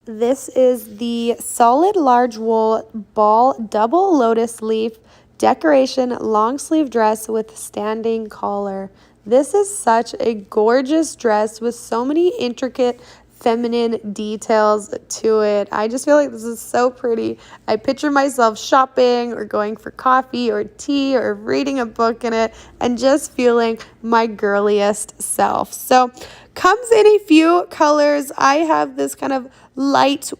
This is the solid large wool ball double lotus leaf decoration long sleeve dress with standing collar. This is such a gorgeous dress with so many intricate feminine details to it. I just feel like this is so pretty. I picture myself shopping or going for coffee or tea or reading a book in it and just feeling my girliest self. So comes in a few colors. I have this kind of light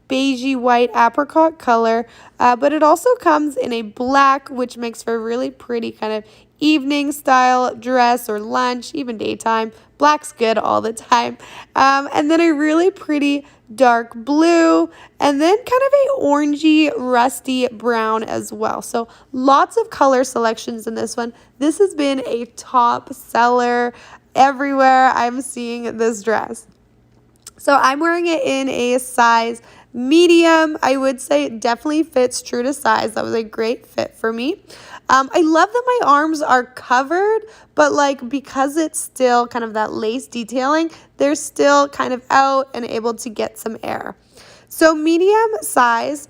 beigey white apricot color, but it also comes in a black, which makes for a really pretty kind of evening style dress or lunch, even daytime. Black's good all the time. And then a really pretty dark blue, and then kind of a orangey rusty brown as well. So lots of color selections in this one. This has been a top seller everywhere I'm seeing this dress. So I'm wearing it in a size medium. I would say it definitely fits true to size. That was a great fit for me. I love that my arms are covered, but like because it's still kind of that lace detailing, they're still kind of out and able to get some air. So medium size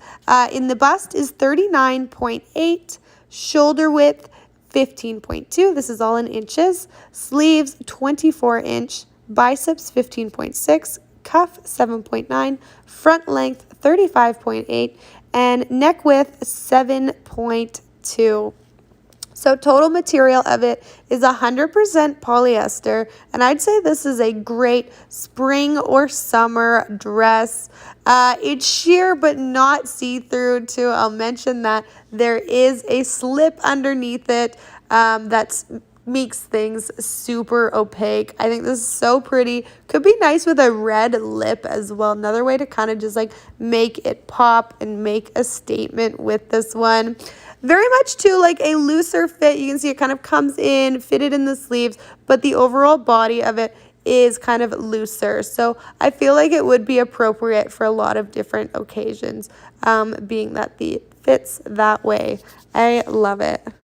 in the bust is 39.8, shoulder width 15.2. This is all in inches. Sleeves 24-inch, biceps 15.6, cuff 7.9, front length 35.8, and neck width 7.2. So total material of it is 100% polyester, and I'd say this is a great spring or summer dress. It's sheer but not see-through too. I'll mention that there is a slip underneath it that's makes things super opaque. I think this is so pretty. Could be nice with a red lip as well. Another way to kind of just like make it pop and make a statement with this one. Very much too like a looser fit. You can see it kind of comes in, fitted in the sleeves, but the overall body of it is kind of looser. So I feel like it would be appropriate for a lot of different occasions, being that the fits that way. I love it.